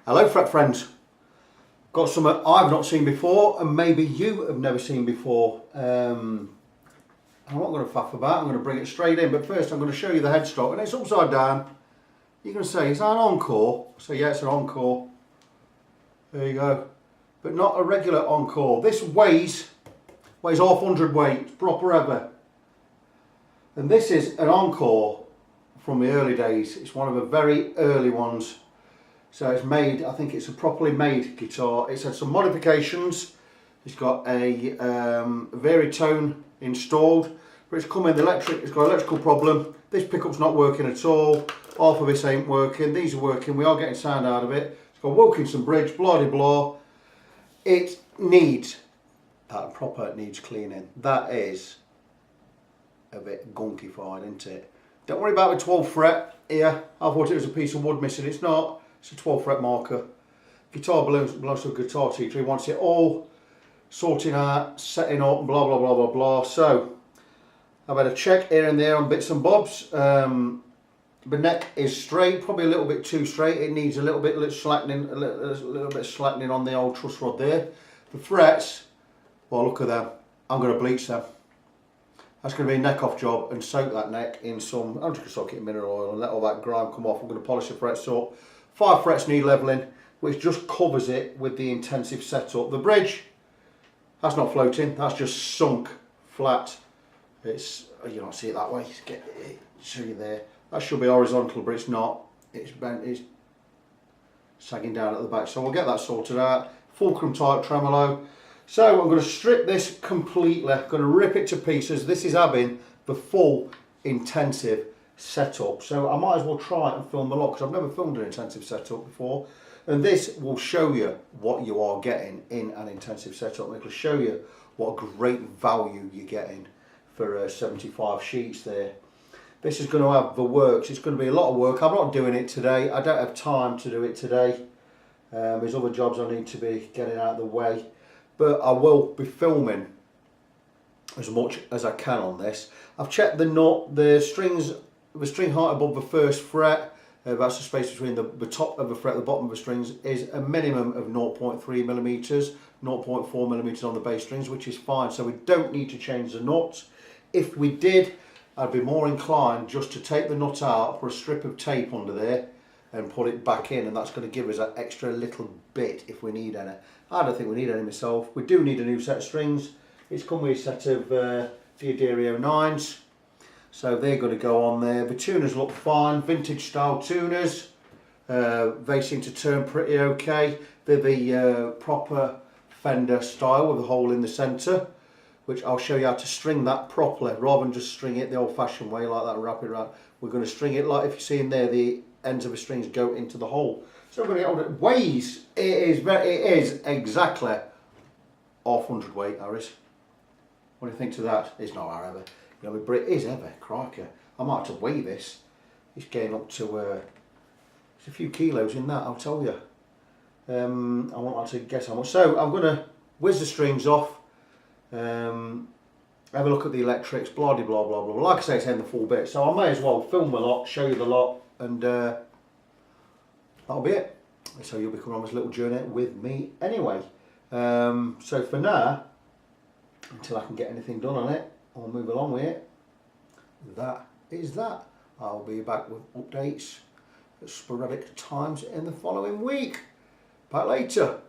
Hello fret friends, got something I've not seen before and maybe you have never seen before. I'm not going to faff about, I'm going to bring it straight in, but first I'm going to show you the headstock and it's upside down. You're going to say, is that an Encore? So yeah, it's an Encore. There you go. But not a regular Encore. This weighs half 100 weight, it's proper ever. And this is an Encore from the early days. It's one of the very early ones. So it's made, I think it's a properly made guitar. It's had some modifications. It's got a varitone installed, but it's come in electric. It's got an electrical problem. This pickup's not working at all. Half of this ain't working. These are working. We are getting sound out of it. It's got Wilkinson bridge, blah de blah. It needs, that proper needs cleaning. That is a bit gunkified, isn't it? Don't worry about the 12th fret here. I thought it was a piece of wood missing. It's not. It's a 12 fret marker. Guitar belongs to a guitar teacher. He wants it all sorting out, setting up, blah blah blah blah blah. So I've had a check here and there on bits and bobs. The neck is straight, probably a little bit too straight. It needs a little bit slackening, a little bit slackening on the old truss rod there. The frets, well, look at them. I'm going to bleach them. That's going to be a neck off job and soak that neck in some. I'm just going to soak it in mineral oil and let all that grime come off. I'm going to polish the frets up. 5 frets need levelling, which just covers it with the intensive setup. The bridge, that's not floating, that's just sunk flat. It's, you don't see it that way, show you there. That should be horizontal, but it's not. It's bent, it's sagging down at the back. So we'll get that sorted out. Fulcrum type tremolo. So I'm going to strip this completely, I'm going to rip it to pieces. This is having the full intensive setup, so I might as well try and film a lot because I've never filmed an intensive setup before, and this will show you what you are getting in an intensive setup. It will show you what great value you're getting for 75 sheets there. This is going to have the works. It's going to be a lot of work. I'm not doing it today. I don't have time to do it today. There's other jobs I need to be getting out of the way, but I will be filming as much as I can on this. I've checked the nut, the string height above the first fret, that's the space between the top of the fret and the bottom of the strings, is a minimum of 0.3 millimeters, 0.4 millimeters on the bass strings, which is fine. So we don't need to change the nuts. If we did, I'd be more inclined just to take the nut out, put a strip of tape under there and put it back in, and that's going to give us that extra little bit if we need any. I don't think we need any myself. We do need a new set of strings. It's come with a set of Diodario 9s. So they're going to go on there. The tuners look fine, vintage style tuners. They seem to turn pretty okay. They're the proper Fender style with a hole in the centre, which I'll show you how to string that properly, rather than just string it the old fashioned way like that and wrap it around. We're going to string it like, if you see in there, the ends of the strings go into the hole. So we're going to get on it. Weighs, it is exactly half 100 weight, Harris. What do you think to that? It's not heavy. You know, but it is heavy, crikey. I might have to weigh this. It's getting up to, there's a few kilos in that, I'll tell you. I won't like to guess how much. So I'm going to whiz the strings off, have a look at the electrics, blah blah blah blah blah. Like I say, it's in the full bit, so I may as well film a lot, show you the lot, and that'll be it. So you'll be coming on this little journey with me anyway. So for now, until I can get anything done on it, I'll move along with it. That is that. I'll be back with updates at sporadic times in the following week. Back later.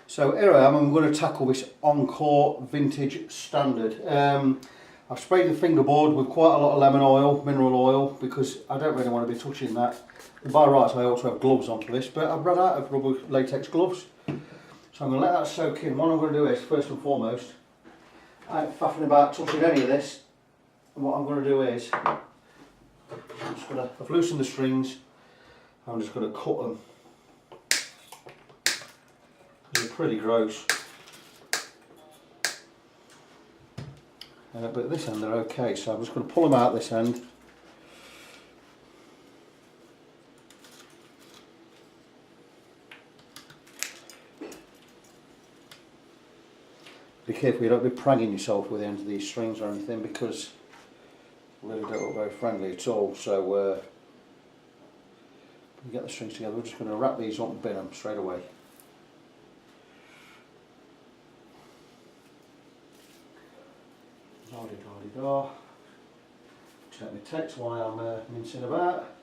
So here I am, I'm going to tackle this Encore Vintage Standard. I've sprayed the fingerboard with quite a lot of lemon oil, mineral oil, because I don't really want to be touching that. And by rights I also have gloves onto this, but I've run out of rubber latex gloves. So I'm going to let that soak in. What I'm going to do is, first and foremost, I ain't faffing about touching any of this, and what I'm going to do is, I've loosened the strings, I'm just going to cut them. They're pretty gross, but at this end they're okay, so I'm just going to pull them out this end. Be careful you don't be pragging yourself with the ends of these strings or anything, because they really don't look very friendly at all. So we get the strings together, we're just going to wrap these up and bin them straight away. La-di-da-di-da. Check my text while I'm mincing about.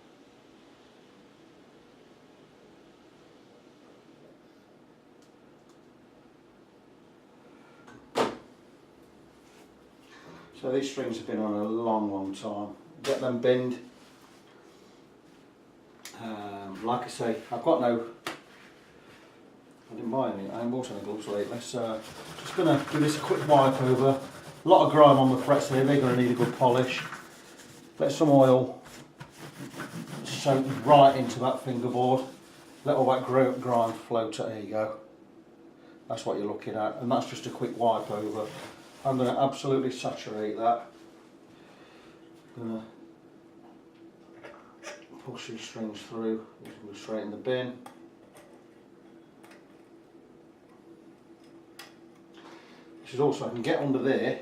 So these strings have been on a long time. Get them binned. Like I say, I've got no, I didn't buy any, I haven't bought any gloves lately, so just going to do this a quick wipe over. A lot of grime on the frets here, they're going to need a good polish. Let some oil soak right into that fingerboard. Let all that grime float, there you go. That's what you're looking at, and that's just a quick wipe over. I'm going to absolutely saturate that. I'm going to push these strings through, go straight in the bin. This is also, I can get under there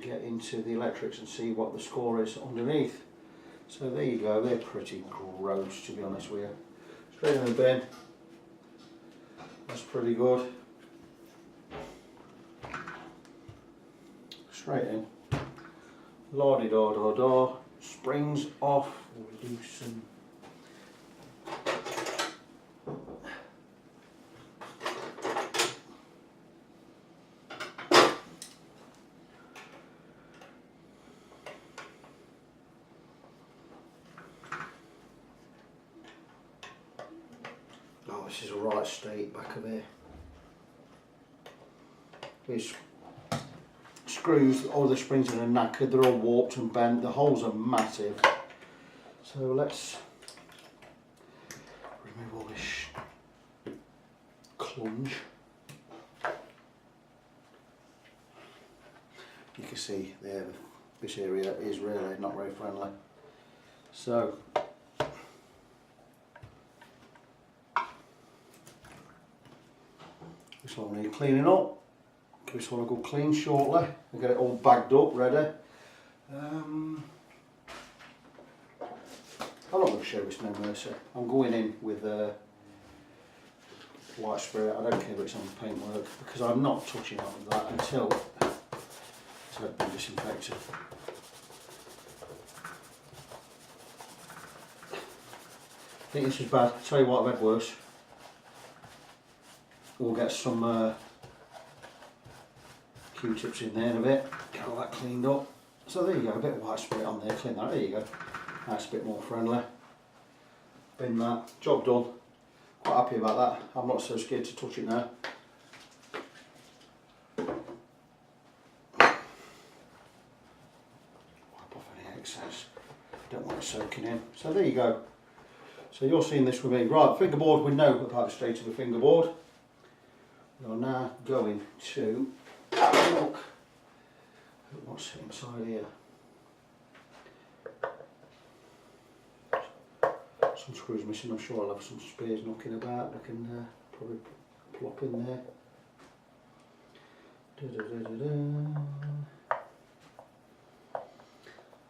get into the electrics and see what the score is underneath. So there you go, they're pretty gross to be honest with you. Straight in the bin, that's pretty good. Straight in. La-di-da-da-da, springs off, loosen. Oh, this is a right state back of here. These screws, all the springs are knackered, they're all warped and bent, the holes are massive. So let's remove all this clunge. You can see there, this area is really not very friendly. So this one will need cleaning up. Give this one a good clean shortly and get it all bagged up, ready. I'm not going to show this no mercy. I'm going in with white spray. I don't care if it's on paintwork because I'm not touching up with that until it's been disinfected. I think this is bad. I'll tell you what, I've had worse. We'll get some Q-tips in there in a bit, get all that cleaned up. So there you go, a bit of white spray on there, clean that, there you go. That's a bit more friendly. Bin that, job done. Quite happy about that, I'm not so scared to touch it now. Wipe off any excess, don't want it soaking in. So there you go. So you're seeing this with me. Right, fingerboard, we know about the state of the fingerboard. We are now going to look at what's inside here. Some screws missing, I'm sure I'll have some spares knocking about. I can probably plop in there.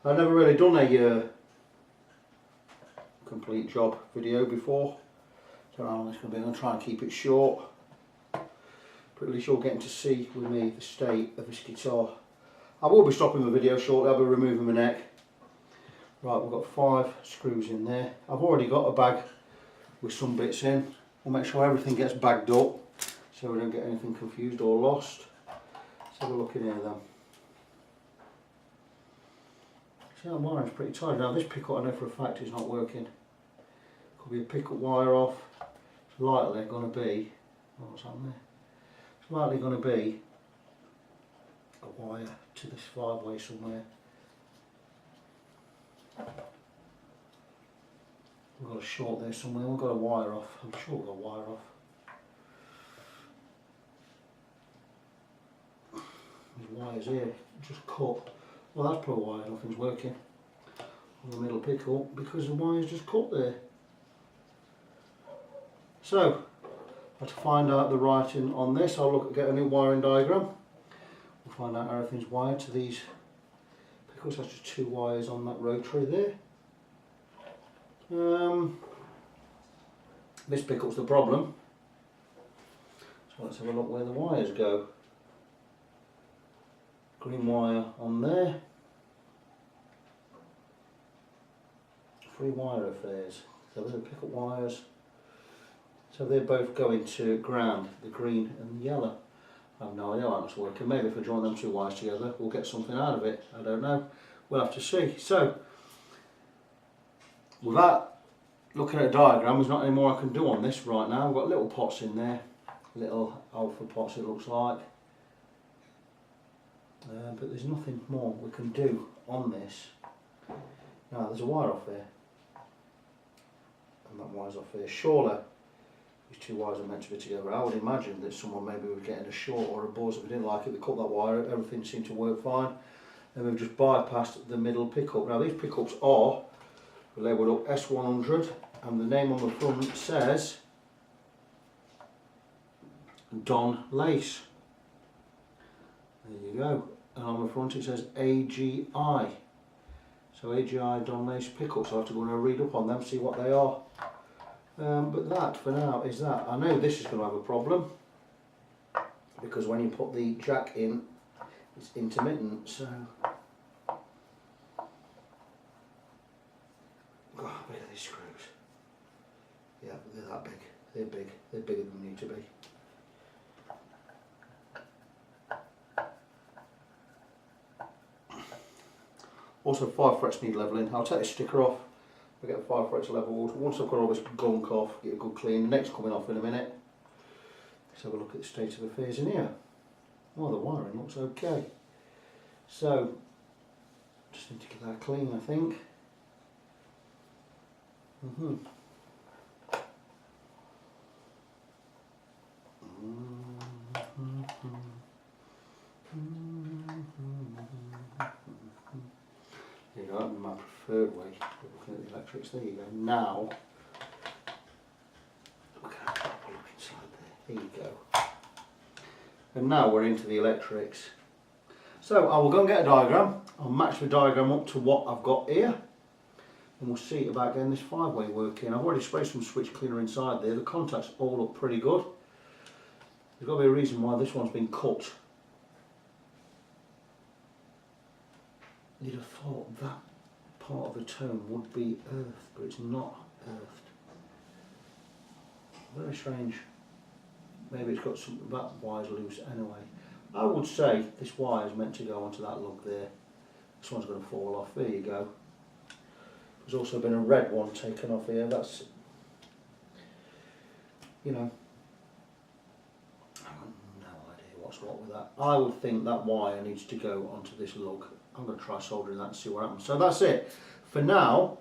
I've never really done a complete job video before. Don't know how long it's going to be. I'm going to try and keep it short. But at least you're getting to see with me the state of this guitar. I will be stopping the video shortly, I'll be removing my neck. Right, we've got 5 screws in there. I've already got a bag with some bits in. We'll make sure everything gets bagged up so we don't get anything confused or lost. Let's have a look in here then. See, that wiring's pretty tight. Now this pickup I know for a fact is not working. Could be a pickup wire off. It's likely going to be, what's on there? It's likely going to be a wire to this 5-way somewhere. We've got a short there somewhere, we've got a wire off. I'm sure we've got a wire off. There's wires here, just cut. Well, that's probably why nothing's working on the middle pickup, because the wire's just cut there. So, to find out the writing on this, I'll get a new wiring diagram. We'll find out how everything's wired to these pickup course that's just 2 wires on that rotary there. This pickup's the problem. So let's have a look where the wires go. Green wire on there. 3 wire affairs. So those are pickup wires. So they're both going to ground, the green and the yellow. I have no idea how it's working. Maybe if I join them 2 wires together, we'll get something out of it. I don't know. We'll have to see. So, without looking at a diagram, there's not any more I can do on this right now. I've got little pots in there, little alpha pots it looks like. But there's nothing more we can do on this. Now, there's a wire off there. And that wire's off there. Surely, these 2 wires are meant to be together. I would imagine that someone maybe was getting a short or a buzz. If we didn't like it, they cut that wire, everything seemed to work fine. And we've just bypassed the middle pickup. Now these pickups are labelled up S100 and the name on the front says Don Lace. There you go. And on the front it says AGI. So AGI Don Lace pickups. So I have to go and read up on them, see what they are. But that for now is that. I know this is going to have a problem because when you put the jack in, it's intermittent. So, God, look at these screws. Yeah, they're that big. They're big. They're bigger than they need to be. Also, 5 frets need levelling. I'll take the sticker off. I'll get the 5 frets levelled. Once I've got all this gunk off, get a good clean. The neck's coming off in a minute. Let's have a look at the state of affairs in here. Well, the wiring looks okay. So, just need to get that clean, I think. There you go, that'd be my preferred way of looking at the electrics. There you go. Now, look at that proper look inside there. There you go. And now we're into the electrics. So I will go and get a diagram. I'll match the diagram up to what I've got here. And we'll see about getting this 5-way working. I've already sprayed some switch cleaner inside there. The contacts all look pretty good. There's got to be a reason why this one's been cut. You'd have thought that part of the tone would be earthed, but it's not earthed. Very strange. Maybe it's got some, that wire's loose anyway. I would say this wire is meant to go onto that lug there. This one's going to fall off. There you go. There's also been a red one taken off here. That's, you know, I have no idea what's what with that. I would think that wire needs to go onto this lug. I'm going to try soldering that and see what happens. So that's it. For now,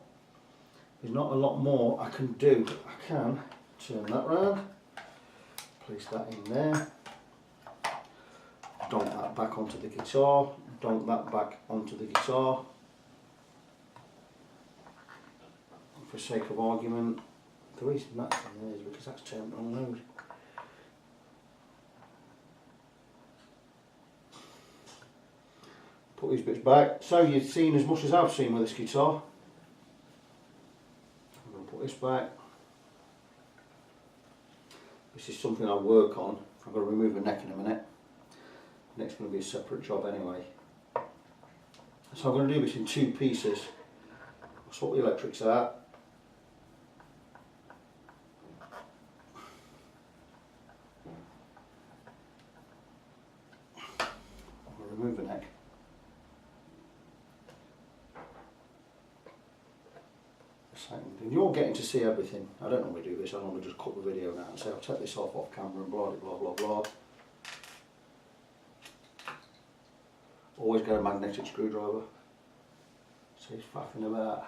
there's not a lot more I can do. I can turn that round, place that in there, dump that back onto the guitar, dump that back onto the guitar. For sake of argument, the reason that's in there is because that's turned on load. Put these bits back. So you've seen as much as I've seen with this guitar. I'm going to put this back. This is something I work on. I'm going to remove the neck in a minute. The neck's going to be a separate job anyway. So I'm going to do this in 2 pieces. I'll sort the electrics out. I'm going to remove the neck. And you're getting to see everything. I don't normally do this, I normally just cut the video now and say I'll take this off camera and blah blah blah blah. Always get a magnetic screwdriver. So he's faffing about.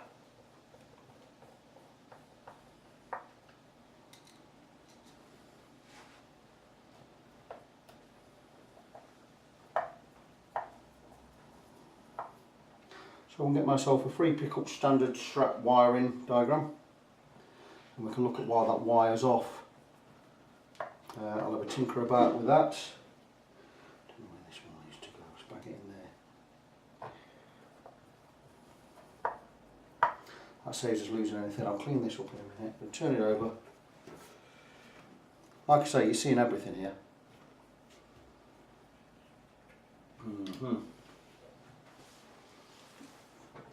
So I'll get myself a 3 pickup standard Strat wiring diagram and we can look at why that wire's off. I'll have a tinker about with that. Don't know where this one used to go, let's back it in there. that saves us losing anything. I'll clean this up in a minute, but turn it over. Like I say, you're seeing everything here.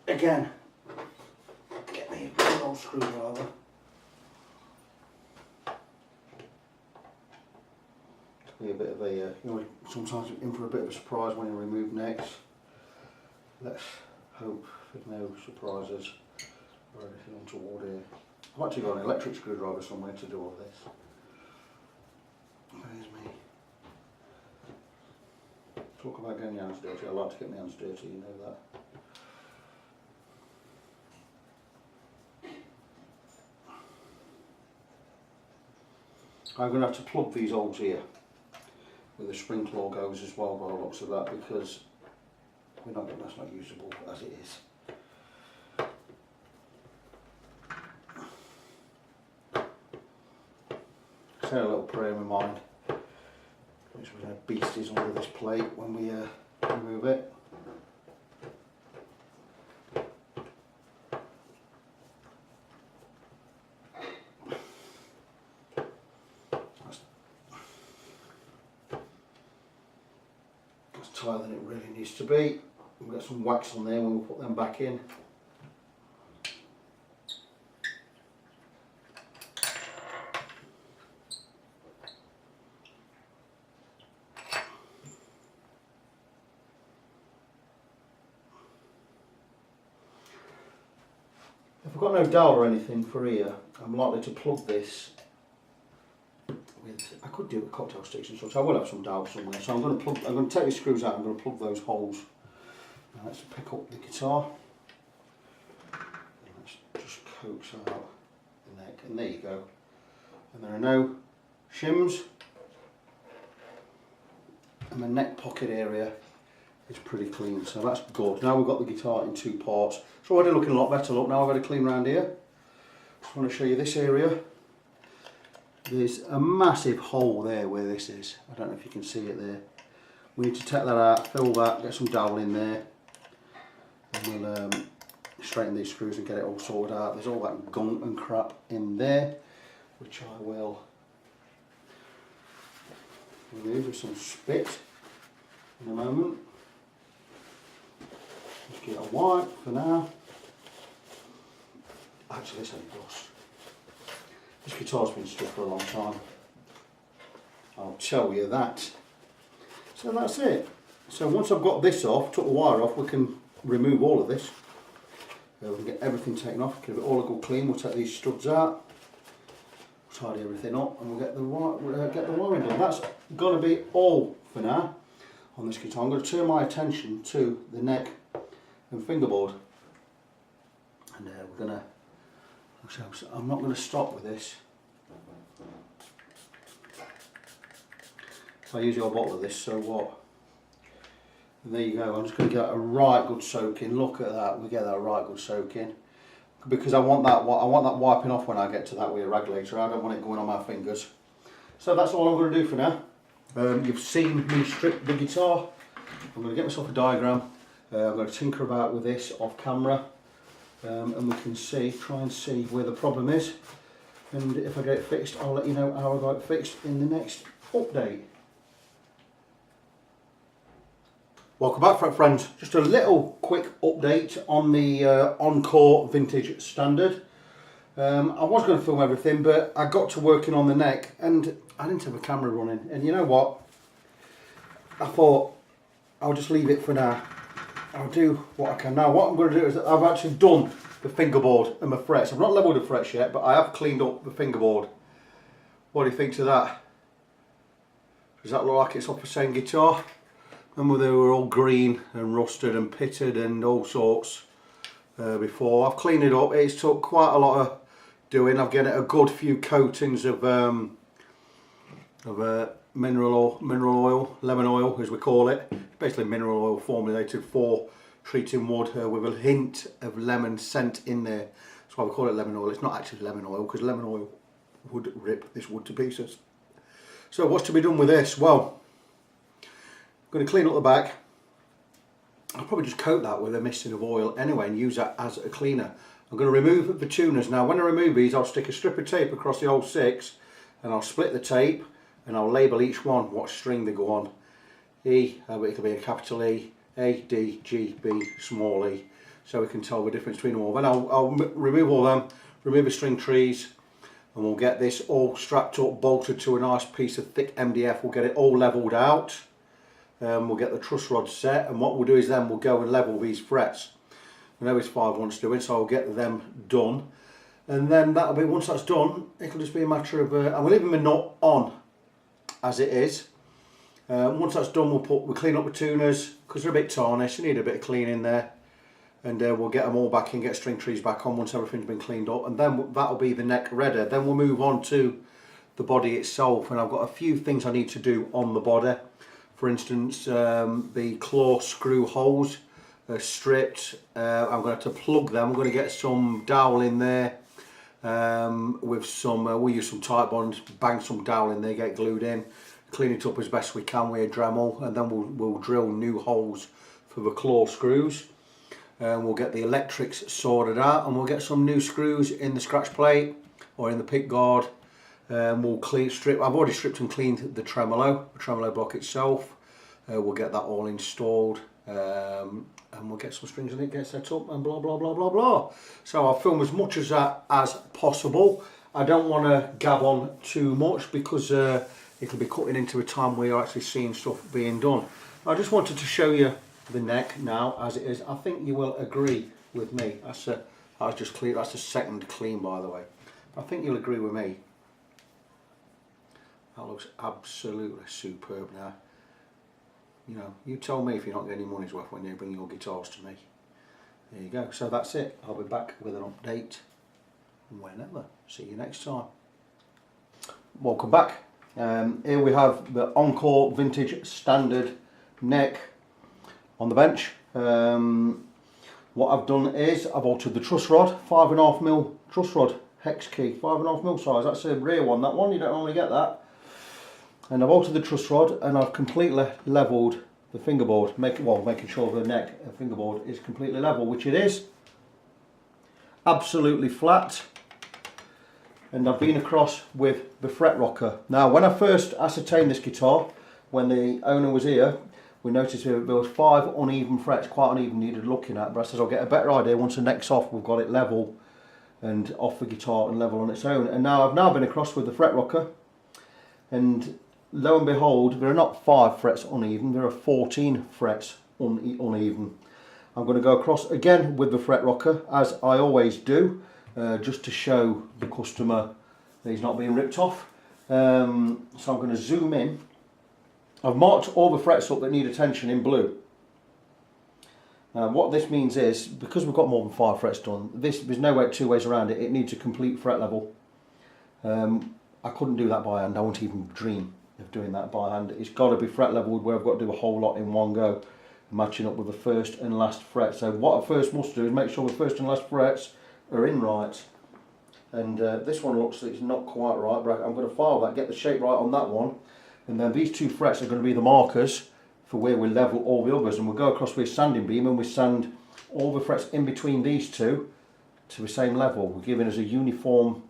Again, get me a good old screwdriver. Be a bit of a, you know, sometimes in for a bit of a surprise when you remove necks. Let's hope there's no surprises or anything untoward here. I've actually got an electric screwdriver somewhere to do all this. There's me. Talk about getting your hands dirty. I like to get my hands dirty, you know that. I'm going to have to plug these holes here where the spring claw goes as well by the looks of that, because that's not usable as it is. Say a little prayer in my mind. We're going to have beasties under this plate when we remove it. Tighter than it really needs to be. We've got some wax on there when we put them back in. If I've got no dowel or anything for here, I'm likely to plug this with, I could do it with cocktail sticks and such. I will have some dowel somewhere, so I'm going to take these screws out. I'm going to plug those holes. Now let's pick up the guitar. And let's just coax out the neck, and there you go. And there are no shims, and the neck pocket area is pretty clean, so that's good. Now we've got the guitar in two parts. It's already looking a lot better. Look, now I've had a clean around here. Just want to show you this area. There's a massive hole there where this is. I don't know if you can see it there. We need to take that out, fill that, get some dowel in there, and we'll straighten these screws and get it all sorted out. There's all that gunk and crap in there, which I will remove with some spit in a moment. Just get a wipe for now. Actually, this ain't dust. This guitar's been stuck for a long time. I'll tell you that. So that's it. So once I've got this off, took the wire off, we can remove all of this. We can get everything taken off, give it all a good clean. We'll take these studs out, tidy everything up, and we'll get the wiring done. That's going to be all for now on this guitar. I'm going to turn my attention to the neck and fingerboard, and we're going to. So I'm not going to stop with this. So I use your bottle of this, so what? And there you go. I'm just going to get a right good soak in. Look at that. We get that right good soak in, because I want that wiping off when I get to that with a rag later. I don't want it going on my fingers. So that's all I'm going to do for now. You've seen me strip the guitar. I'm going to get myself a diagram. I'm going to tinker about with this off camera. And we can try and see where the problem is, and if I get it fixed, I'll let you know how I got it fixed in the next update. Welcome back, fret friends. Just a little quick update on the Encore Vintage Standard. I was going to film everything, but I got to working on the neck and I didn't have a camera running, and you know what, I thought I'll just leave it for now. I'll do what I can. Now what I'm going to do is I've actually done the fingerboard and my frets. I've not levelled the frets yet, but I have cleaned up the fingerboard. What do you think to that? Does that look like it's off the same guitar? Remember they were all green and rusted and pitted and all sorts before. I've cleaned it up. It's took quite a lot of doing. I've given it a good few coatings of mineral oil, lemon oil as we call it. Basically mineral oil formulated for treating wood with a hint of lemon scent in there. That's why we call it lemon oil. It's not actually lemon oil, because lemon oil would rip this wood to pieces. So what's to be done with this? Well, I'm going to clean up the back. I'll probably just coat that with a misting of oil anyway and use that as a cleaner. I'm going to remove the tuners. Now when I remove these, I'll stick a strip of tape across the whole 6 and I'll split the tape and I'll label each one what string they go on. E, it'll be a capital E, A, D, G, B, small e, so we can tell the difference between them all. Then I'll remove all them, remove the string trees, and we'll get this all strapped up, bolted to a nice piece of thick MDF. We'll get it all levelled out. We'll get the truss rod set, and what we'll do is then we'll go and level these frets. I know it's 5 wants doing, so I'll get them done. And then that'll be, once that's done, it'll just be a matter of, and we'll leave them a nut on as it is. Once that's done, we'll clean up the tuners because they're a bit tarnished. They need a bit of cleaning there, and we'll get them all back in, get string trees back on once everything's been cleaned up, and then that'll be the neck ready. Then we'll move on to the body itself, and I've got a few things I need to do on the body. For instance, the claw screw holes are stripped. I'm going to have to plug them. I'm going to get some dowel in there with some, we'll use some tight bond, bang some dowel in there, get it glued in, clean it up as best we can with a Dremel, and then we'll drill new holes for the claw screws. We'll get the electrics sorted out, and we'll get some new screws in the scratch plate or in the pick guard. We'll strip. I've already stripped and cleaned the tremolo block itself. We'll get that all installed, and we'll get some strings in it, get set up, and blah blah blah blah blah. So I'll film as much as that as possible. I don't want to gab on too much because it'll be cutting into a time where you're actually seeing stuff being done. I just wanted to show you the neck now as it is. I think you will agree with me. That's just clean. That's a second clean, by the way. I think you'll agree with me. That looks absolutely superb now. You know, you tell me if you're not getting your money's worth when you bring your guitars to me. There you go. So that's it. I'll be back with an update whenever. See you next time. Welcome back. Here we have the Encore Vintage Standard neck on the bench. What I've done is I've altered the truss rod, 5.5mm truss rod, hex key, 5.5mm size. That's a rare one, that one, you don't normally get that. And I've altered the truss rod and I've completely levelled the fingerboard, making sure the neck and fingerboard is completely level, which it is. Absolutely flat. And I've been across with the fret rocker. Now when I first ascertained this guitar, when the owner was here, we noticed there was 5 uneven frets, quite uneven, needed looking at, but I said I'll get a better idea once the neck's off, we've got it level and off the guitar and level on its own. And now I've been across with the fret rocker, and lo and behold, there are not 5 frets uneven, there are 14 frets uneven. I'm going to go across again with the fret rocker, as I always do, just to show the customer that he's not being ripped off. So I'm going to zoom in. I've marked all the frets up that need attention in blue. What this means is, because we've got more than 5 frets done, there's no two ways around it, it needs a complete fret level. I couldn't do that by hand, I won't even dream of doing that by hand. It's got to be fret leveled where I've got to do a whole lot in one go, matching up with the first and last fret. So what I first must do is make sure the first and last frets are in right. And this one looks like it's not quite right, but I'm going to file that, get the shape right on that one. And then these 2 frets are going to be the markers for where we level all the others, and we'll go across with a sanding beam and we sand all the frets in between these 2 to the same level. We're giving us a uniform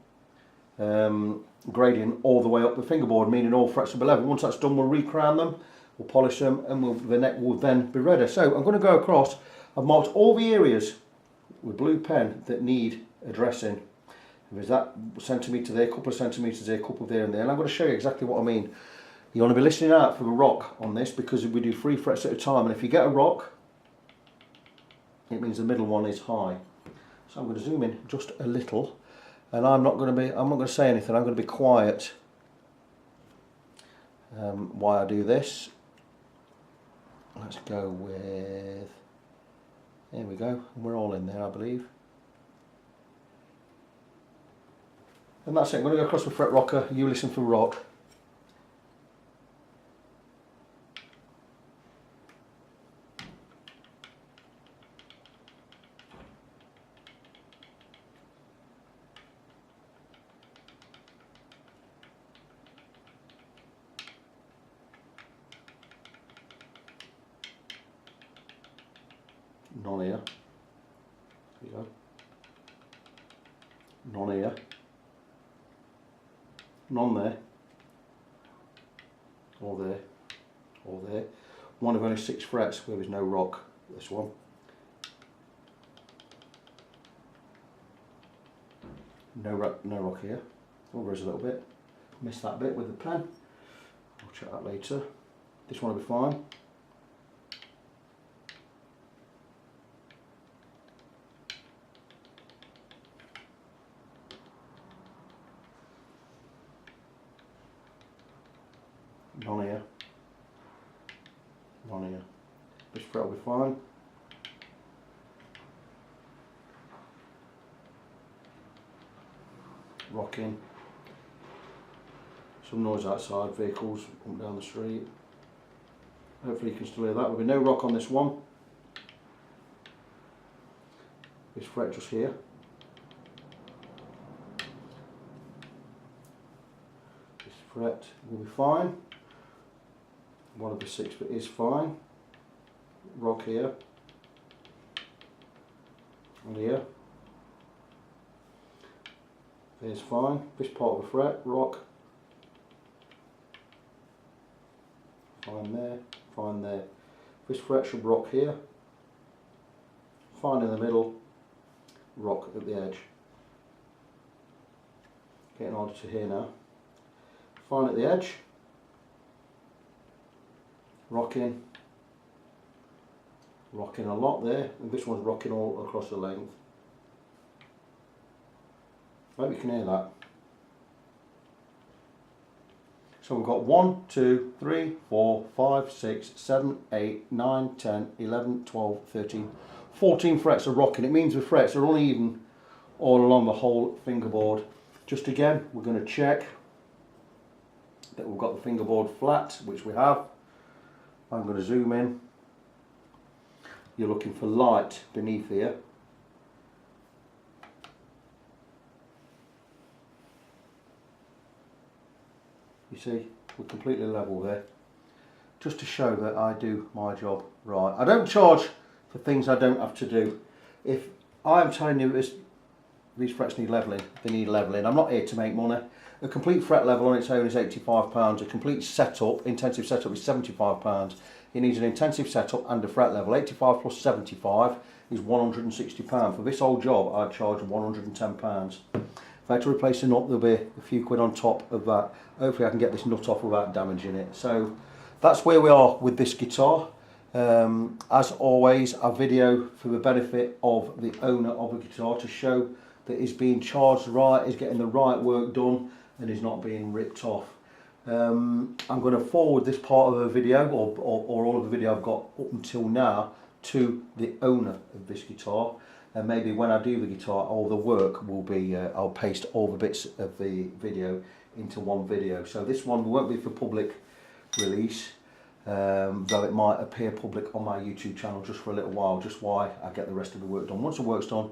gradient all the way up the fingerboard, meaning all frets will be level. Once that's done, we'll recrown them, we'll polish them, and the neck will then be ready. So I'm going to go across. I've marked all the areas with blue pen that need addressing. There's that centimetre there, a couple of centimetres there, a couple there and there, and I'm going to show you exactly what I mean. You want to be listening out for the rock on this, because we do 3 frets at a time, and if you get a rock, it means the middle one is high. So I'm going to zoom in just a little, and I'm not going to say anything. I'm going to be quiet while I do this. Let's go with, there we go, we're all in there, I believe. And that's it. I'm going to go across the fret rocker, you listen for rock. None here. There you go. none here, none there, or there, or there. One of only 6 frets where there's no rock, this one. No rock here. Oh, there's a little bit. Missed that bit with the pen. I'll check that later. This one will be fine. None here. None here. This fret will be fine. Rocking. Some noise outside, vehicles up down the street. Hopefully you can still hear that. There'll be no rock on this one. This fret just here. This fret will be fine. One of the 6 but is fine. Rock here. And here. There's fine. This part of the fret, rock. Fine there, fine there. This fret should rock here. Fine in the middle, rock at the edge. Getting harder to hear now. Fine at the edge. Rocking. Rocking a lot there. And this one's rocking all across the length. Hope you can hear that. So we've got 1, 2, 3, 4, 5, 6, 7, 8, 9, 10, 11, 12, 13, 14 frets of rocking. It means the frets are uneven all along the whole fingerboard. Just again, we're going to check that we've got the fingerboard flat, which we have. I'm going to zoom in. You're looking for light beneath here. You see, we're completely level there. Just to show that I do my job right. I don't charge for things I don't have to do. If I'm telling you these frets need levelling, they need levelling. I'm not here to make money. A complete fret level on its own is £85. A complete setup, intensive setup, is £75. It needs an intensive setup and a fret level. 85 plus 75 is £160. For this whole job, I'd charge £110. If I had to replace a nut, there'll be a few quid on top of that. Hopefully I can get this nut off without damaging it. So that's where we are with this guitar. As always, a video for the benefit of the owner of the guitar to show that it's being charged right, is getting the right work done, and is not being ripped off. I'm going to forward this part of the video, or all of the video I've got up until now, to the owner of this guitar. And maybe when I do the guitar, all the work will be, I'll paste all the bits of the video into one video. So this one won't be for public release, though it might appear public on my YouTube channel just for a little while, just while I get the rest of the work done. Once the work's done,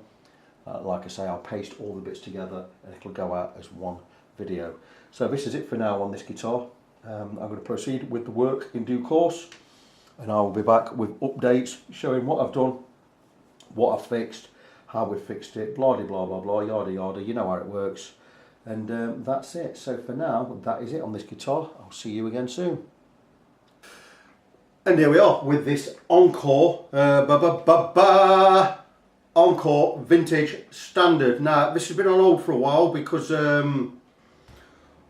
like I say, I'll paste all the bits together and it'll go out as one video. So this is it for now on this guitar. I'm going to proceed with the work in due course, and I will be back with updates showing what I've done, what I've fixed, how we fixed it, blah blah blah blah, yada yada, you know how it works. And that's it. So for now, that is it on this guitar. I'll see you again soon. And here we are with this Encore Encore Vintage Standard. Now this has been on hold for a while because one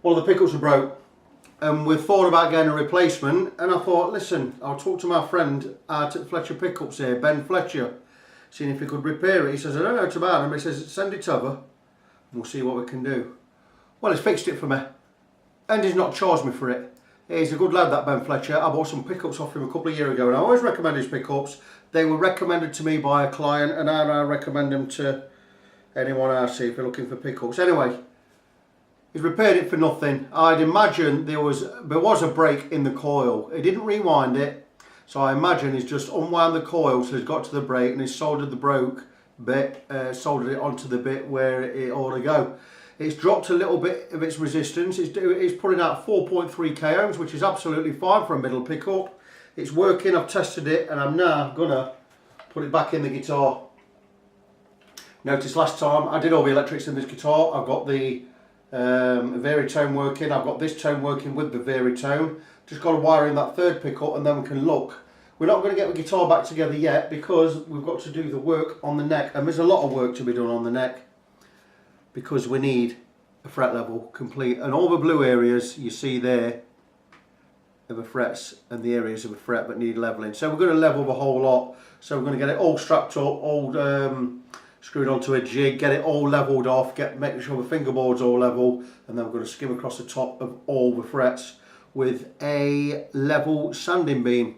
of the pickups are broke, and we've thought about getting a replacement. And I thought, listen, I'll talk to my friend at Fletcher Pickups here, Ben Fletcher, seeing if he could repair it. He says, I don't know it's about him. He says, send it over and we'll see what we can do. Well, he's fixed it for me and he's not charged me for it. He's a good lad, that Ben Fletcher. I bought some pickups off him a couple of years ago, and I always recommend his pickups. They were recommended to me by a client, and I recommend them to anyone else if you're looking for pickups. Anyway, he's repaired it for nothing. I'd imagine there was a break in the coil. He didn't rewind it, so I imagine he's just unwound the coil till he's got to the break, and he's soldered the broke bit, soldered it onto the bit where it ought to go. It's dropped a little bit of its resistance. It's putting out 4.3 k ohms, which is absolutely fine for a middle pickup. It's working. I've tested it, and I'm now gonna put it back in the guitar. Notice last time I did all the electrics in this guitar. I've got the varitone working, I've got this tone working with the varitone. Just got to wire in that third pickup and then we can look. We're not going to get the guitar back together yet because we've got to do the work on the neck, and there's a lot of work to be done on the neck because we need a fret level complete, and all the blue areas you see there are the frets and the areas of the fret that need leveling. So we're going to level the whole lot. So we're going to get it all strapped up, all screwed onto a jig, get it all leveled off, making sure the fingerboard's all level, and then we're going to skim across the top of all the frets with a level sanding beam.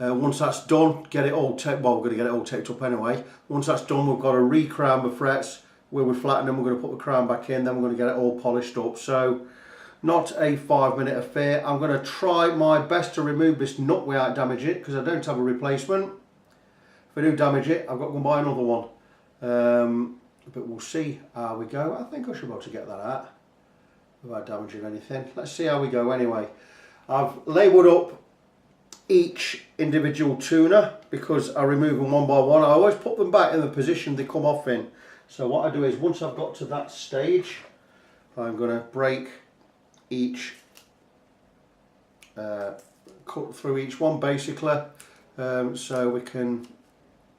Once that's done, get it all taped. Well, we're going to get it all taped up anyway. Once that's done, we've got to re-crown the frets. Where we flatten them, we're going to put the crown back in. Then we're going to get it all polished up. So, not a 5-minute affair. I'm going to try my best to remove this nut without damaging it because I don't have a replacement. If I do damage it, I've got to go and buy another one. But we'll see how we go. I think I should be able to get that out without damaging anything. Let's see how we go anyway. I've labelled up each individual tuner because I remove them one by one. I always put them back in the position they come off in. So what I do is once I've got to that stage, I'm going to break each, cut through each one basically, so we can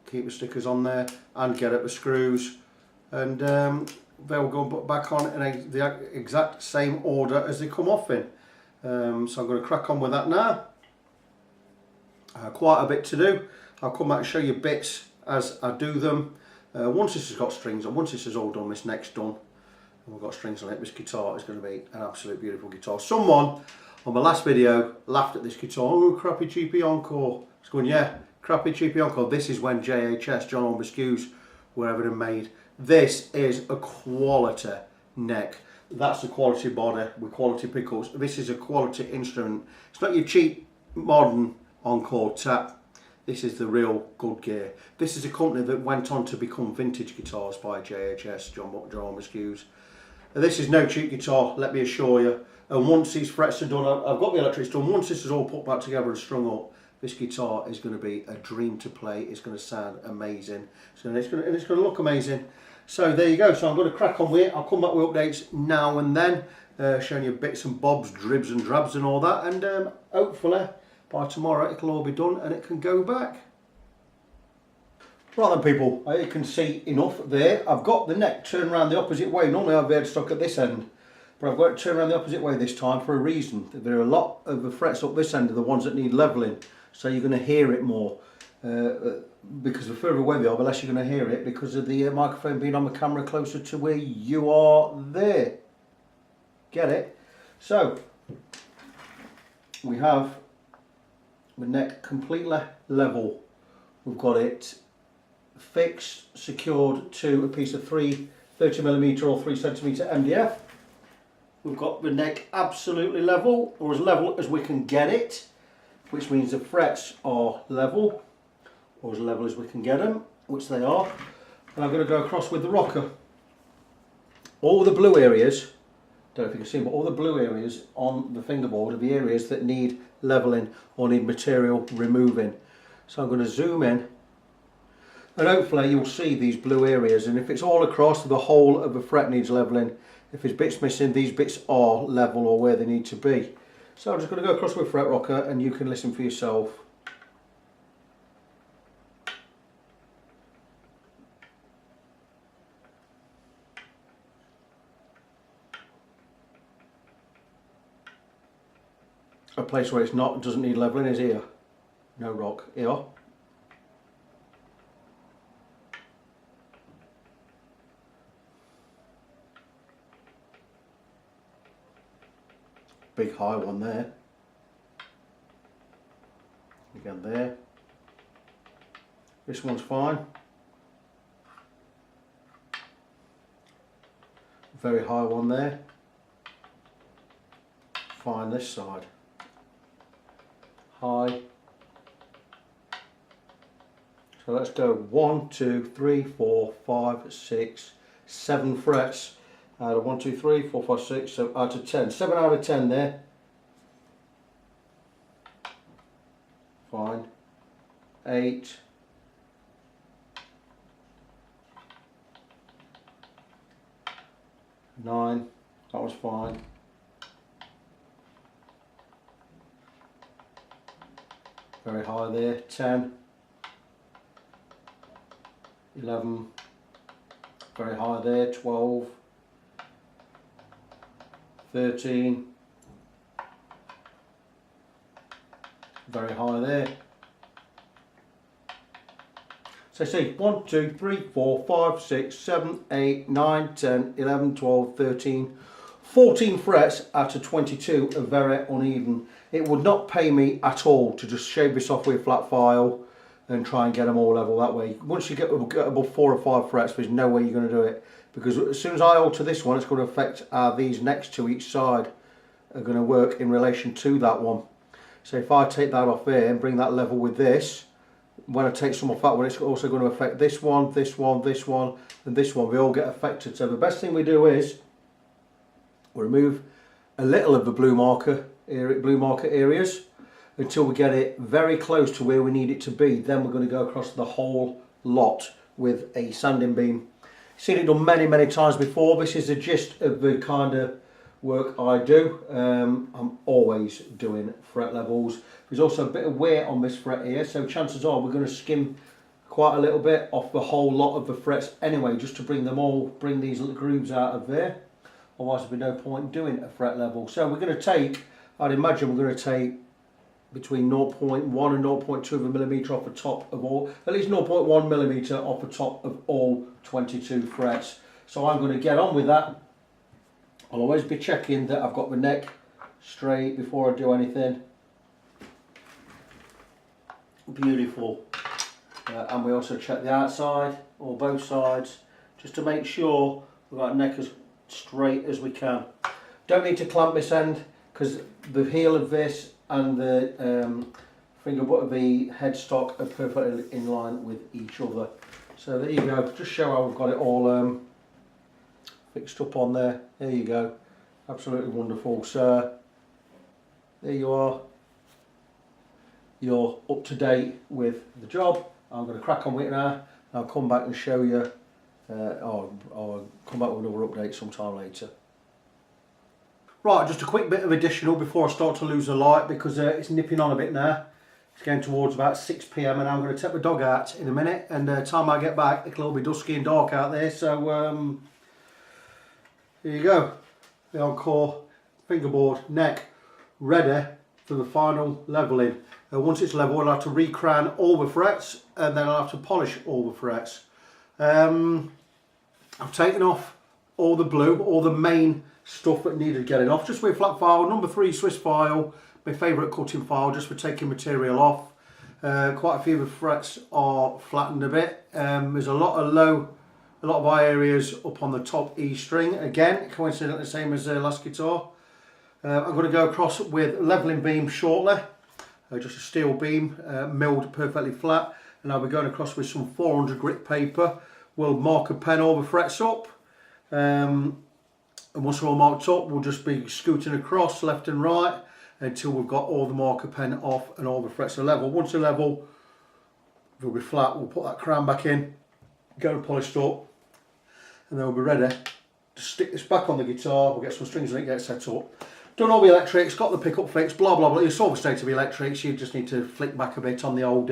keep the stickers on there and get at the screws, and they'll go back on in the exact same order as they come off in. So I'm going to crack on with that now. Quite a bit to do. I'll come back and show you bits as I do them. Once this has got strings on, once this is all done, this neck's done, and we've got strings on it, this guitar is going to be an absolute beautiful guitar. Someone on my last video laughed at this guitar. Oh, crappy cheapy Encore. It's going, yeah, crappy cheapy Encore. This is when JHS, John Hornby Skewes, were ever made. This is a quality neck. That's a quality body with quality pickles. This is a quality instrument. It's not your cheap modern Encore tap. This is the real good gear. This is a company that went on to become Vintage Guitars by JHS, John Hornby Skewes. This is no cheap guitar, let me assure you. And once these frets are done, I've got the electrics done, once this is all put back together and strung up, this guitar is going to be a dream to play. It's going to sound amazing. So it's going to look amazing. So there you go. So I'm going to crack on with it. I'll come back with updates now and then, showing you bits and bobs, dribs and drabs and all that. And hopefully by tomorrow it'll all be done and it can go back. Right then people, you can see enough there. I've got the neck turned around the opposite way. Normally I've had stock at this end, but I've got it turned around the opposite way this time for a reason. There are a lot of the frets up this end are the ones that need levelling, so you're going to hear it more. Because the further away they are, the less you're going to hear it because of the microphone being on the camera closer to where you are there. Get it? So, we have the neck completely level. We've got it fixed, secured to a piece of 30mm or 3cm MDF. We've got the neck absolutely level, or as level as we can get it, which means the frets are level, or as level as we can get them, which they are. And I'm going to go across with the rocker. All the blue areas, don't know if you can see, but all the blue areas on the fingerboard are the areas that need leveling or need material removing. So I'm going to zoom in, and hopefully you'll see these blue areas, and if it's all across, the whole of the fret needs leveling. If there's bits missing, these bits are level or where they need to be. So I'm just going to go across with a fret rocker and you can listen for yourself. A place where it's not, doesn't need leveling is here. No rock, here. Big high one there. Again there. This one's fine. Very high one there. Fine this side. High. So let's go 1, 2, 3, 4, 5, 6, 7 frets. Out of 1, 2, 3, 4, 5, 6, so out of 10. 7 out of 10 there. Fine. 8. 9, that was fine. Very high there, 10, 11, very high there, 12, 13, very high there. So see, 1, 2, 3, 4, 5, 6, 7, 8, 9, 10, 11, 12, 13, 14 frets out of 22 are very uneven. It would not pay me at all to just shave this off with a flat file and try and get them all level that way. Once you get above 4 or 5 frets, there's no way you're going to do it, because as soon as I alter this one, it's going to affect these next to each side are going to work in relation to that one. So if I take that off here and bring that level with this, when I take some off that one, it's also going to affect this one, this one, this one, and this one. They all get affected. So the best thing we do is we remove a little of the blue marker areas until we get it very close to where we need it to be. Then we're going to go across the whole lot with a sanding beam. Seen it done many times before. This is the gist of the kind of work I do. I'm always doing fret levels. There's also a bit of wear on this fret here, so chances are we're going to skim quite a little bit off the whole lot of the frets anyway, just to bring these little grooves out of there. Otherwise there'd be no point doing a fret level. So we're going to take, I'd imagine we're going to take between 0.1 and 0.2 of a millimetre off the top of all, at least 0.1 millimetre off the top of all 22 frets. So I'm going to get on with that. I'll always be checking that I've got the neck straight before I do anything. Beautiful. And we also check the outside, or both sides, just to make sure we've got a neck as straight as we can. Don't need to clamp this end, because the heel of this and the finger butt of the headstock are perfectly in line with each other. So there you go, just show how we've got it all fixed up on there. There you go, absolutely wonderful. So there you are, you're up to date with the job. I'm going to crack on with it now. I'll come back and show you, or come back with another update sometime later. Right, just a quick bit of additional before I start to lose the light, because it's nipping on a bit now. It's getting towards about 6 PM and I'm going to take the dog out in a minute, and by the time I get back it'll all be dusky and dark out there. So here you go, the Encore fingerboard neck ready for the final levelling. Once it's level, I'll have to re-crown all the frets, and then I'll have to polish all the frets. I've taken off all the blue, all the main stuff that needed getting off, just with flat file, number 3 Swiss file, my favourite cutting file, just for taking material off. Quite a few of the frets are flattened a bit. There's a lot of eye areas up on the top E string, again coincidentally the same as the last guitar. I'm going to go across with levelling beam shortly, just a steel beam milled perfectly flat, and I'll be going across with some 400 grit paper. We'll marker pen all the frets up, and once they're all marked up we'll just be scooting across left and right until we've got all the marker pen off and all the frets are level. Once they're level, they'll be flat, we'll put that crown back in, get it polished up, and then we'll be ready to stick this back on the guitar. We'll get some strings and it gets set up. Done all the electrics, got the pickup fixed, blah blah blah. You saw the state of the electrics, you just need to flick back a bit on the old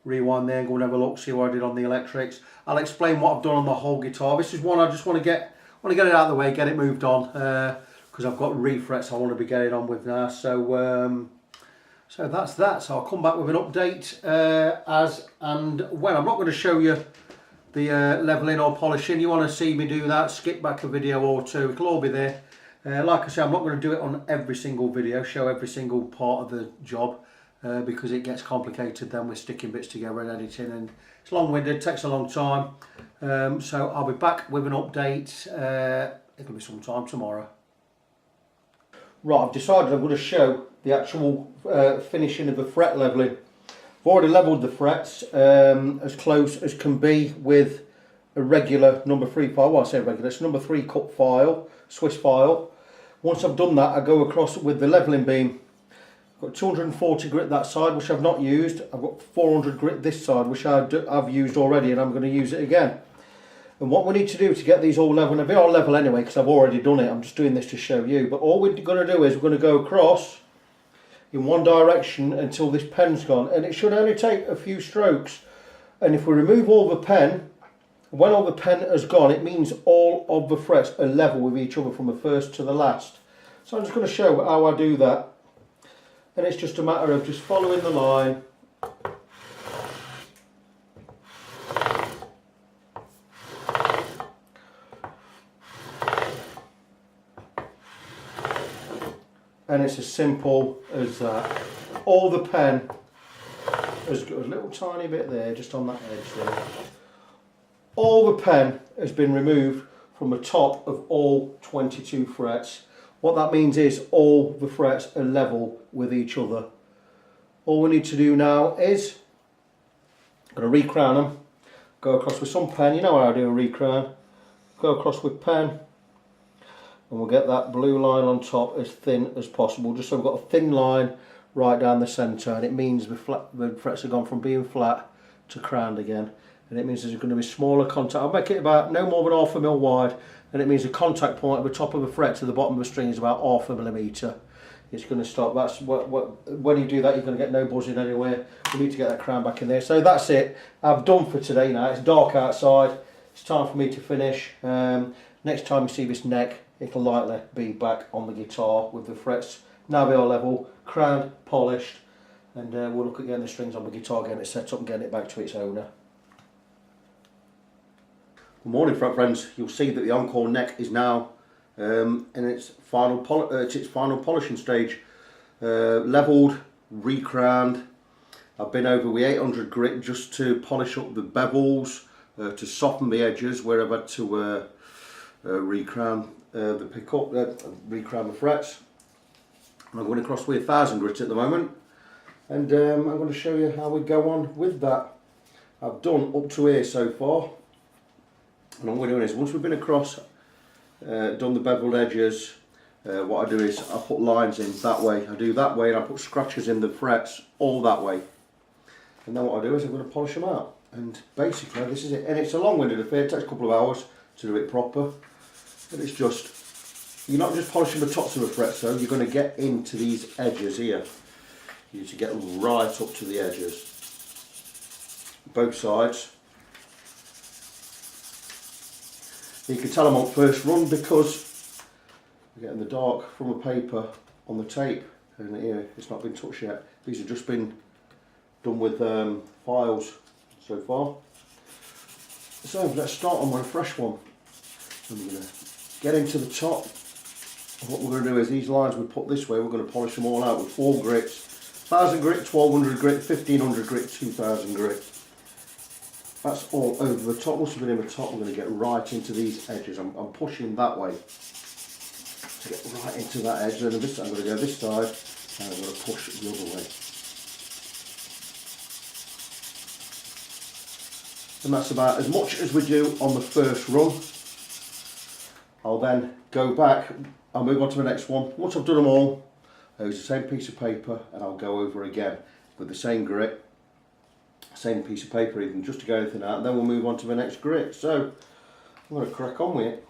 rewind there and go and have a look, see what I did on the electrics. I'll explain what I've done on the whole guitar. This is one I just want to get it out of the way, get it moved on, because I've got refrets I want to be getting on with now. So so that's that. So I'll come back with an update as and when. I'm not going to show you the levelling or polishing. You want to see me do that, skip back a video or two, it'll all be there. Like I say, I'm not going to do it on every single video, show every single part of the job, because it gets complicated then with sticking bits together and editing, and it's long-winded, takes a long time. So I'll be back with an update, it'll be sometime tomorrow. Right, I've decided I'm going to show the actual finishing of the fret levelling. I've already levelled the frets as close as can be with a regular number 3 file. Well, I say regular, it's number 3 cut file, Swiss file. Once I've done that, I go across with the levelling beam. I've got 240 grit that side, which I've not used. I've got 400 grit this side, which I've used already, and I'm going to use it again. And what we need to do to get these all level, and they are level anyway because I've already done it, I'm just doing this to show you, but all we're going to do is we're going to go across in one direction until this pen's gone, and it should only take a few strokes. And if we remove all the pen, when all the pen has gone, it means all of the frets are level with each other from the first to the last. So I'm just going to show how I do that, and it's just a matter of just following the line. And it's as simple as that. All the pen has got a little tiny bit there, just on that edge there. All the pen has been removed from the top of all 22 frets. What that means is all the frets are level with each other. All we need to do now is, I'm going to recrown them, go across with some pen, you know how I do a recrown, go across with pen, and we'll get that blue line on top as thin as possible, just so we've got a thin line right down the centre, and it means the frets have gone from being flat to crowned again, and it means there's going to be smaller contact. I'll make it about no more than 1/2 mm wide, and it means the contact point at the top of the fret to the bottom of the string is about 1/2 mm. It's going to stop. That's when you do that, you're going to get no buzzing anywhere. You need to get that crown back in there. So that's it. I've done for today now. It's dark outside. It's time for me to finish. Next time you see this neck, it'll likely be back on the guitar with the frets now they are level, crowned, polished, and we'll look at getting the strings on the guitar, getting it set up and getting it back to its owner. Good morning, fret friends. You'll see that the Encore neck is now in its final polishing stage. Levelled, recrowned. I've been over with 800 grit just to polish up the bevels, to soften the edges where I've had to recrown the pickup, recrown the frets. And I'm going across with 1000 grit at the moment, and I'm going to show you how we go on with that. I've done up to here so far, and all we're doing is once we've been across, done the beveled edges, what I do is I put lines in that way. I do that way, and I put scratches in the frets all that way. And then what I do is I'm going to polish them out, and basically this is it. And it's a long-winded affair. It takes a couple of hours to do it proper, but it's just, you're not just polishing the tops of the frets though, you're going to get into these edges here. You need to get right up to the edges, both sides. You can tell I'm on first run because we're getting the dark from the paper on the tape, and here it's not been touched yet. These have just been done with files so far. So let's start on with a fresh one. And we're going to get into the top. What we're going to do is these lines we put this way, we're going to polish them all out with 4 grits. 1000 grit, 1200 grit, 1500 grit, 2000 grit. That's all over the top. Once we've been in the top, we're going to get right into these edges. I'm pushing that way to get right into that edge. And this, I'm going to go this side, and I'm going to push the other way. And that's about as much as we do on the first run. I'll then go back, I'll move on to the next one. Once I've done them all, I'll use the same piece of paper and I'll go over again with the same grit, same piece of paper even, just to get anything out, and then we'll move on to the next grit. So I'm going to crack on with it.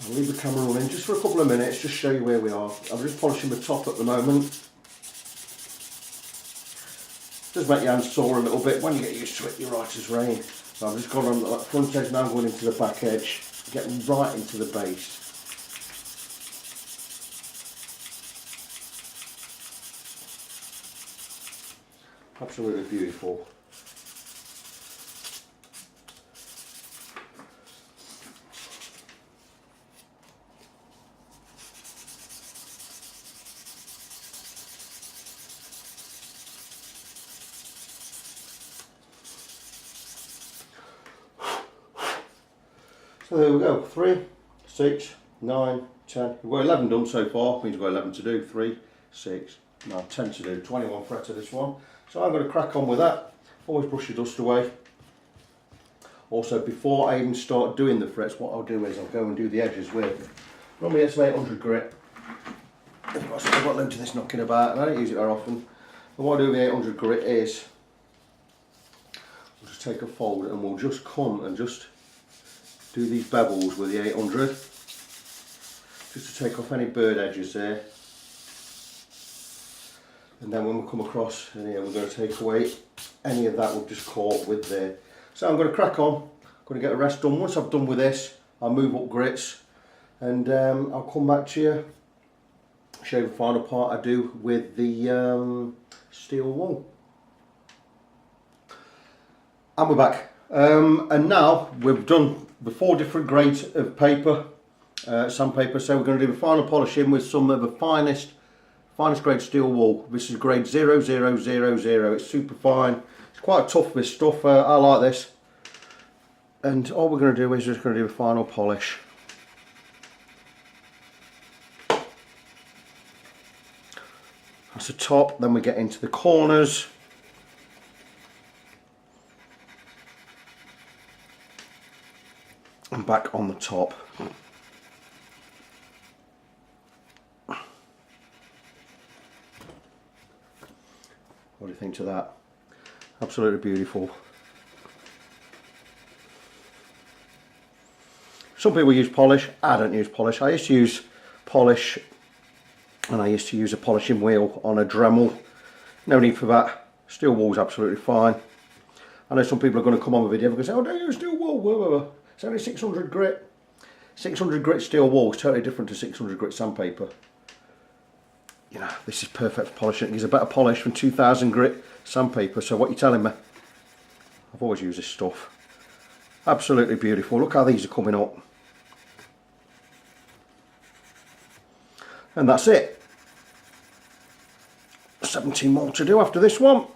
I'll leave the camera running just for a couple of minutes, just show you where we are. I'm just polishing the top at the moment. Does make your hands sore a little bit. When you get used to it, you're right as rain. So I've just gone on the front edge, now I'm going into the back edge, getting right into the base. Absolutely beautiful. So there we go, 3, 6, 9, 10. We've got 11 done so far, means we've got 11 to do. 3, 6, 9, 10 to do. 21 fret of this one. So I'm going to crack on with that. Always brush the dust away. Also, before I even start doing the frets, what I'll do is I'll go and do the edges with. Normally it's 800 grit. I've got loads of this knocking about, and I don't use it very often. And what I do with the 800 grit is I'll just just take a fold and we'll just come and just do these bevels with the 800, just to take off any bird edges there. And then when we come across in here, we're going to take away any of that we've just caught with there. So I'm going to crack on, I'm going to get the rest done. Once I've done with this, I'll move up grits and I'll come back to you, show you the final part I do with the steel wool. And we're back. And now we've done the 4 different grades of paper, sandpaper, so we're going to do the final polishing with some of the finest grade steel wool. This is grade 0000, it's super fine, it's quite tough, this stuff. I like this. And all we're going to do is just going to do a final polish. That's the top, then we get into the corners. And back on the top. What do you think to that? Absolutely beautiful. Some people use polish, I don't use polish. I used to use polish, and I used to use a polishing wheel on a Dremel. No need for that. Steel wool's absolutely fine. I know some people are going to come on the video and say, oh, don't use steel wool, it's only 600 grit. 600 grit steel wool is totally different to 600 grit sandpaper. You know, this is perfect for polishing. It gives a better polish than 2000 grit sandpaper. So what are you telling me? I've always used this stuff. Absolutely beautiful. Look how these are coming up. And that's it. 17 more to do after this one.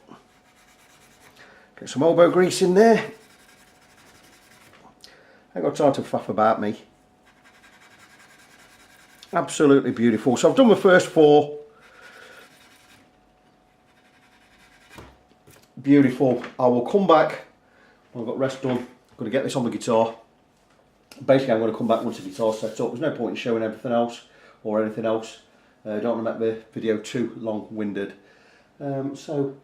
Get some elbow grease in there. Ain't got time to faff about me. Absolutely beautiful. So I've done the first 4. Beautiful. I will come back when I've got rest done. I'm going to get this on the guitar. Basically I'm going to come back once the guitar's set up. There's no point in showing everything else or anything else. I don't want to make the video too long-winded. So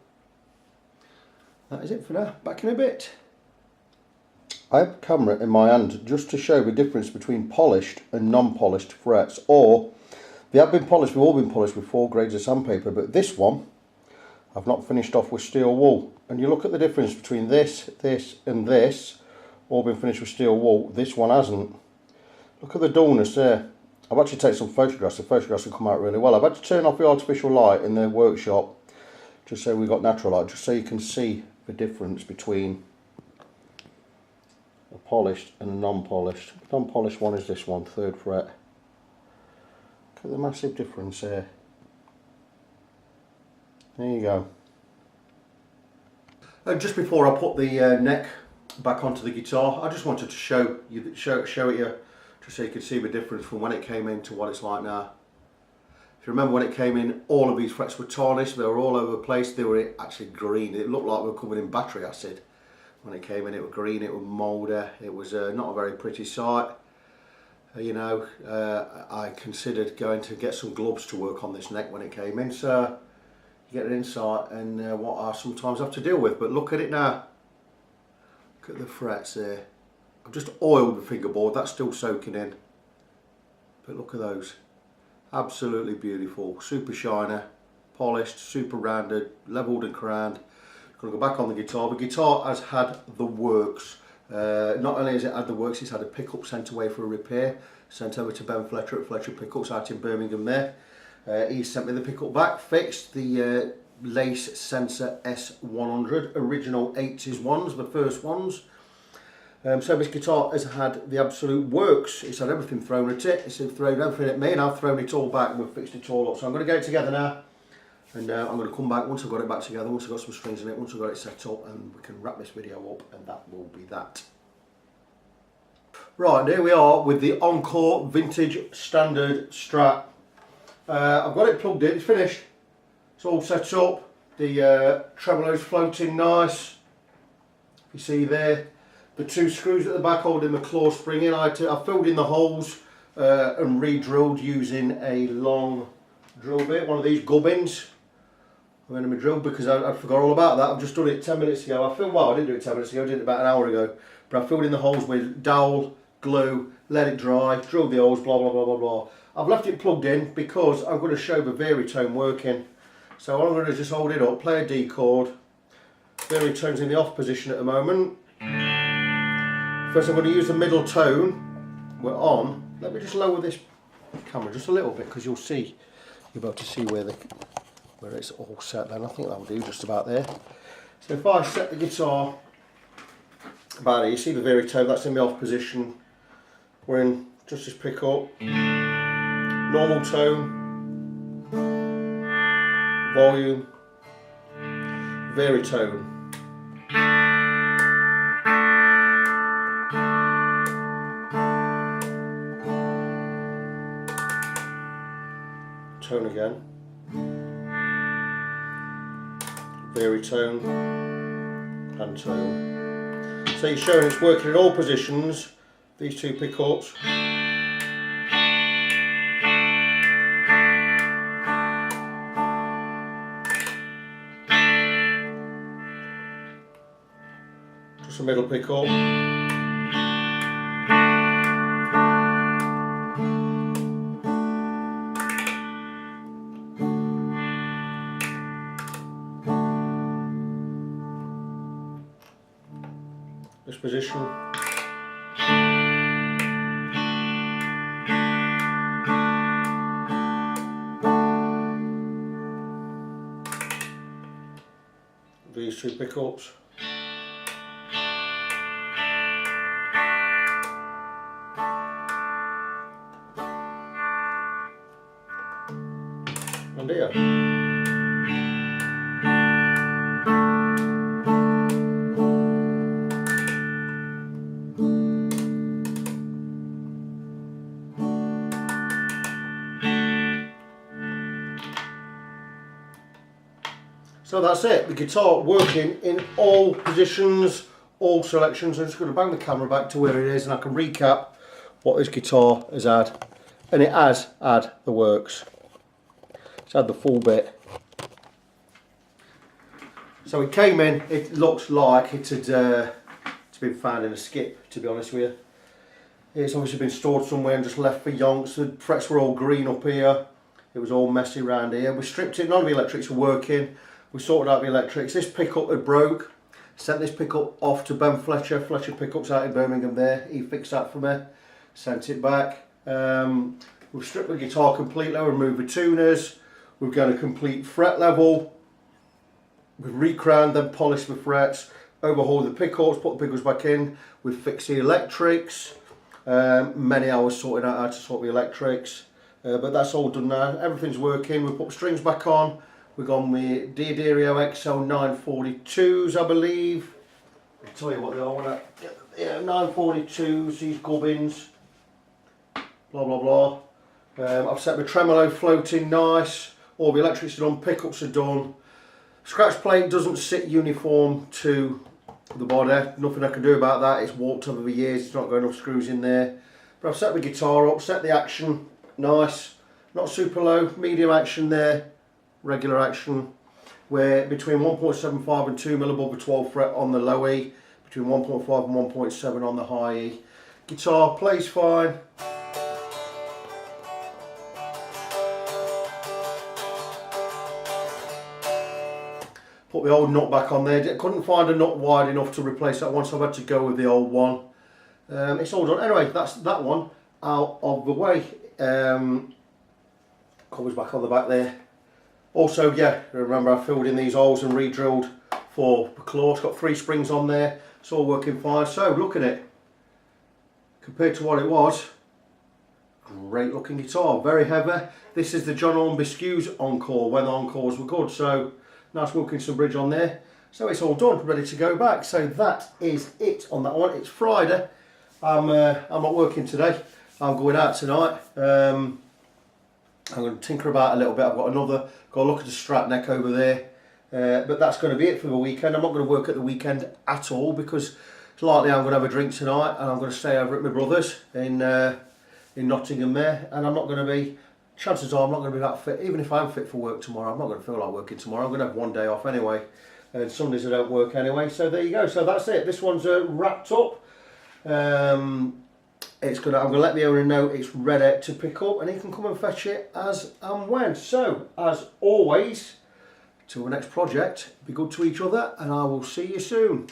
that is it for now. Back in a bit. I have a camera in my hand just to show the difference between polished and non-polished frets, or they have been polished, we've all been polished with 4 grades of sandpaper, but this one I've not finished off with steel wool. And you look at the difference between this, this and this, all been finished with steel wool. This one hasn't. Look at the dullness there. I've actually taken some photographs. The photographs have come out really well. I've had to turn off the artificial light in the workshop just so we've got natural light, just so you can see the difference between a polished and a non-polished. The non-polished one is this one, 3rd fret. Look at the massive difference there. There you go. And just before I put the neck back onto the guitar, I just wanted to show it you, just so you could see the difference from when it came in to what it's like now. If you remember when it came in, all of these frets were tarnished, they were all over the place, they were actually green. It looked like they were covered in battery acid. When it came in, it was green, it was mouldy, it was not a very pretty sight. You know, I considered going to get some gloves to work on this neck when it came in, so you get an insight and what I sometimes have to deal with. But look at it now. Look at the frets there. I've just oiled the fingerboard, that's still soaking in. But look at those. Absolutely beautiful, super shiny, polished, super rounded, levelled and crowned. Going to go back on the guitar. The guitar has had the works. Not only has it had the works, it's had a pickup sent away for a repair, sent over to Ben Fletcher at Fletcher Pickups out in Birmingham there. He sent me the pickup back, fixed the Lace S100, original 80s ones, the first ones. So this guitar has had the absolute works. It's had everything thrown at it, it's thrown everything at me, and I've thrown it all back and we've fixed it all up. So I'm going to get it together now, and I'm going to come back once I've got it back together, once I've got some strings in it, once I've got it set up, and we can wrap this video up, and that will be that. Right, here we are with the Encore Vintage Standard Strat. I've got it plugged in, it's finished. It's all set up. The tremolo's floating nice. You see there, the 2 screws at the back holding the claw spring in. I filled in the holes and re-drilled using a long drill bit, one of these gubbins. I'm in my drill because I forgot all about that. I've just done it 10 minutes ago. I filled, well, I didn't do it 10 minutes ago, I did it about an hour ago. But I filled in the holes with dowel, glue, let it dry, drilled the holes, blah, blah, blah, blah, blah. I've left it plugged in because I'm going to show the varitone working. So all I'm going to do is just hold it up, play a D chord. Varitone's in the off position at the moment. First I'm going to use the middle tone. We're on. Let me just lower this camera just a little bit because you'll see, you'll be able to see where it's all set then. I think that'll do just about there. So if I set the guitar about here, you see the varitone, that's in the off position. We're in just this pickup, normal tone, volume, varitone. Tone again, varitone, and tone. So you're showing it's working in all positions, these two pickups. Just a middle pickup. This position. These two pickups. And here. So that's it, the guitar working in all positions, all selections. I'm just going to bang the camera back to where it is and I can recap what this guitar has had. And it has had the works. It's had the full bit. So it came in, it looks like it had it's been found in a skip, to be honest with you. It's obviously been stored somewhere and just left for yonks. The frets were all green up here. It was all messy around here. We stripped it, none of the electrics were working. We sorted out the electrics. This pickup had broke. Sent this pickup off to Ben Fletcher. Fletcher Pickups out in Birmingham there. He fixed that for me. Sent it back. We've stripped the guitar completely. We removed the tuners. We've got a complete fret level. We've recrowned them, polished the frets, overhauled the pickups, put the pickups back in. We've fixed the electrics. Many hours sorting out how to sort the electrics. But that's all done now. Everything's working. We put strings back on. We've gone with D'Addario XL 942s, I believe. I'll tell you what they are. Yeah, 942s, these gubbins. Blah, blah, blah. I've set my tremolo floating nice. All the electrics are done, pickups are done. Scratch plate doesn't sit uniform to the body. Nothing I can do about that. It's warped over the years. It's not got enough screws in there. But I've set the guitar up, set the action nice. Not super low, medium action there. Regular action, we're between 1.75 and 2 mil above the 12th fret on the low E, between 1.5 and 1.7 on the high E. Guitar plays fine. Put the old nut back on there. Couldn't find a nut wide enough to replace that one, so I've had to go with the old one. It's all done. Anyway, that's that one out of the way. Covers back on the back there. Also, yeah, remember I filled in these holes and re-drilled for the claw. It's got 3 springs on there. It's all working fine. So look at it. Compared to what it was, great looking guitar. Very heavy. This is the John Hornby Skewes Encore, when the Encores were good. So nice Wilkinson bridge on there. So it's all done, ready to go back. So that is it on that one. It's Friday. I'm not working today. I'm going out tonight. I'm going to tinker about a little bit. I've got a look at the Strat neck over there. But that's going to be it for the weekend. I'm not going to work at the weekend at all because it's likely I'm going to have a drink tonight and I'm going to stay over at my brother's in Nottingham there, and I'm not going to be chances are I'm not going to be that fit. Even if I'm fit for work tomorrow, I'm not going to feel like working tomorrow. I'm going to have one day off anyway, and Sundays I don't work anyway. So there you go. So that's it. This one's wrapped up. I'm going to let the owner know it's ready to pick up, and he can come and fetch it as and when. So as always, till the next project, be good to each other, and I will see you soon.